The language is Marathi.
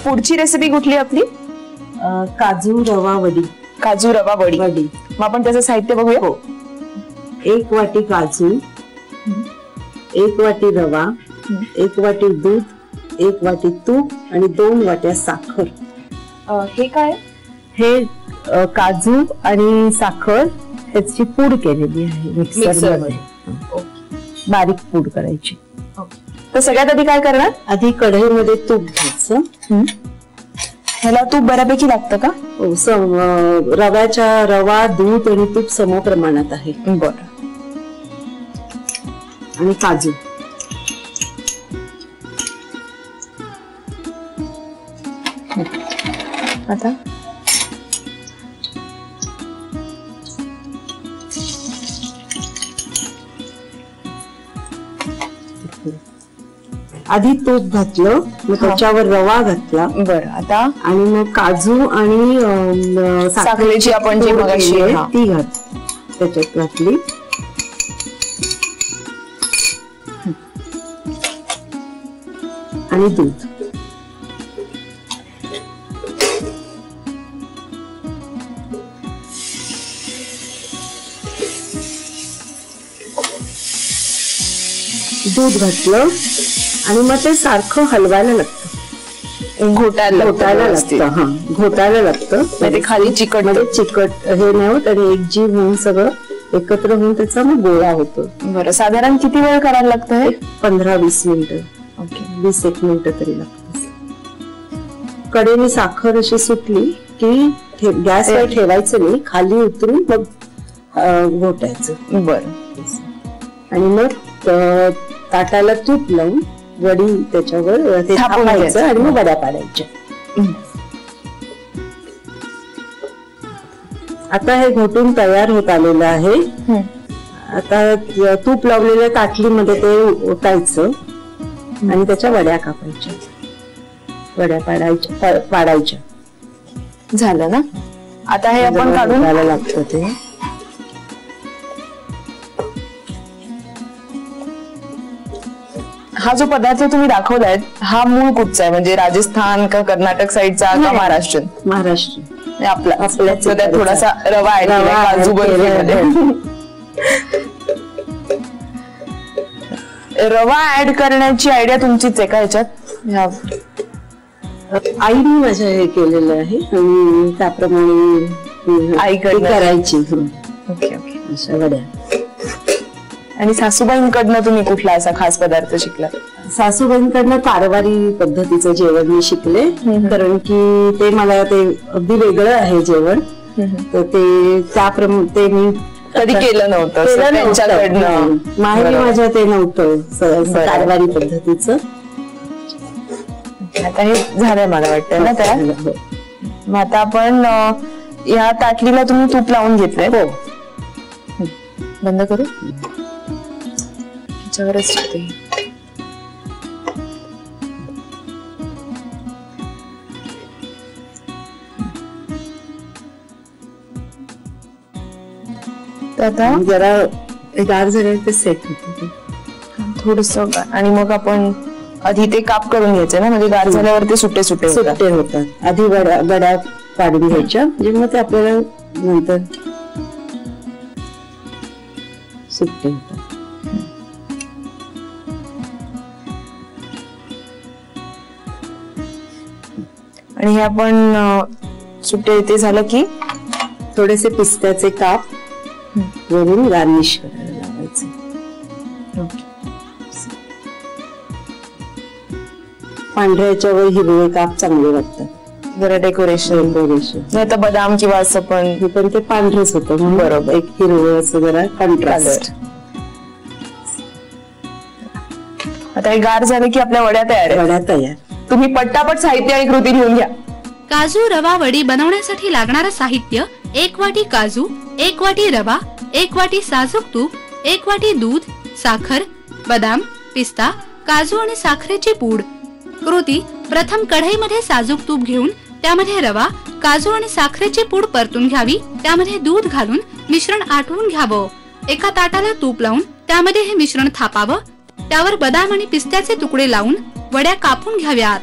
पुढची रेसिपी कुठली आपली? काजू रवा वडी. काजू रवा वडी. मग आपण त्याचं साहित्य बघूया. हो. 1 वाटी काजू, 1 वाटी रवा, 1 वाटी दूध, 1 वाटी तूप आणि 2 वाट्या साखर. हे काय? हे काजू आणि साखर ह्याची पूड केलेली आहे मिक्सर मध्ये. बारीक पूड करायची. तर सगळ्यात आधी काय करणार? आधी कढईमध्ये तूप घ्यायचं. ह्याला तूप बऱ्यापैकी लागतं का? हो. रवा, दूध आणि तूप सम प्रमाणात आहे. बरं. आणि काजू. आता आधी तूप घातलं, मग त्याच्यावर रवा घातला. बरं. आता आणि मग काजू आणि साखरेची आपण जी मगाशी ती त्याच्यात घातली. आणि दूध. दूध घातलं आणि मग ते सारखं हलवायला लागतं. घोटायला लागतं. हा, घोटायला लागतं. ते खाली चिकट हे नाही होत आणि एकजीव होऊन सगळं एकत्र होऊन त्याचा मग गोळा होतो. बरं. साधारण किती वेळ करायला लागतं हे? 15-20 मिनिटं. ओके. 20-1 मिनिटं तरी लागतं. कडेने साखर अशी सुटली की गॅसवर ठेवायचं नाही, खाली उतरून मग घोटायचं. बरं. आणि मग ताटाला तूप लावून वडी त्याच्यावर थापायचं आणि मग वड्या पाडायच्या. आता हे घोटून तयार होत आलेलं आहे. आता तूप लावलेल्या ताटलीमध्ये ते ओतायचं आणि त्याच्या वड्या कापायच्या, वड्या पाडायच्या. झालं ना? आता हे आपण काढून लागतं ते. हा जो पदार्थ तुम्ही दाखवलाय हा मूळ कुठचा आहे? म्हणजे राजस्थान का कर्नाटक साईडचा का महाराष्ट्र? महाराष्ट्र. आपल्या थोडासा रवा ऍड केला काजू बर्फीमध्ये. रवा ऍड करण्याची आयडिया तुमचीच आहे का ह्याच्यात? आईने माझ्या हे केलेलं आहे आणि त्याप्रमाणे आई करायची. Okay okay. अशा वड्या. आणि सासूबाईंकडनं तुम्ही कुठला असा खास पदार्थ शिकला? सासूबाईंकडनं कारवारी पद्धतीचं जेवण मी शिकले. कारण की ते मला ते अगदी वेगळं आहे जेवण. तर ते मी कधी केलं नव्हतं त्यांच्याकडनं. माहेरी माझ्या ते नव्हतं कारवारी पद्धतीचं. आता हे झालंय मला वाटतं ना त्या. मग आता आपण या ताटलीला तुम्ही तूप लावून घेतलंय. हो. बंद करू. त्याच्यावरच ठेवते. आता जरा गार झाल्यावर ते सेट होते थोडस. आणि मग आपण आधी ते काप करून घ्यायचे ना, म्हणजे गार झाल्यावर ते सुट्टे होतात. आधी वड्या पाडून घ्यायच्या, म्हणजे मग ते आपल्याला नंतर सुट्टे होतात. आणि हे आपण सुट्टे ते झालं की थोडेसे पिस्त्याचे काप वरून गार्निश करायला लावायचे. पांढऱ्याच्या वर हिरवे काप चांगले वाटतात. जरा डेकोरेशन. नाही तर बदाम किंवा असं पण ते पांढरेच होतं. बरोबर. एक हिरवं असं जरा कॉन्ट्रास्ट. आता हे गार झालं की आपल्या वड्या तयार. तुम्ही पट्टापट साहित्य आणि कृती लिहून घ्या. काजू रवा वडी बनवण्यासाठी लागणारं साहित्य: 1 वाटी काजू, 1 वाटी रवा, 1 वाटी साजूक तूप, 1 वाटी दूध, साखर, बदाम, पिस्ता, काजू आणि साखरेची पूड. कृती: प्रथम कढईमध्ये साजूक तूप घेऊन त्यामध्ये रवा, काजू आणि साखरेची पूड परतून घ्यावी. त्यामध्ये दूध घालून मिश्रण आटवून घ्यावं. एका ताटाला तूप लावून त्यामध्ये हे मिश्रण थापावं. त्यावर बदाम आणि पिस्त्याचे तुकडे लावून वड्या कापून घ्याव्यात.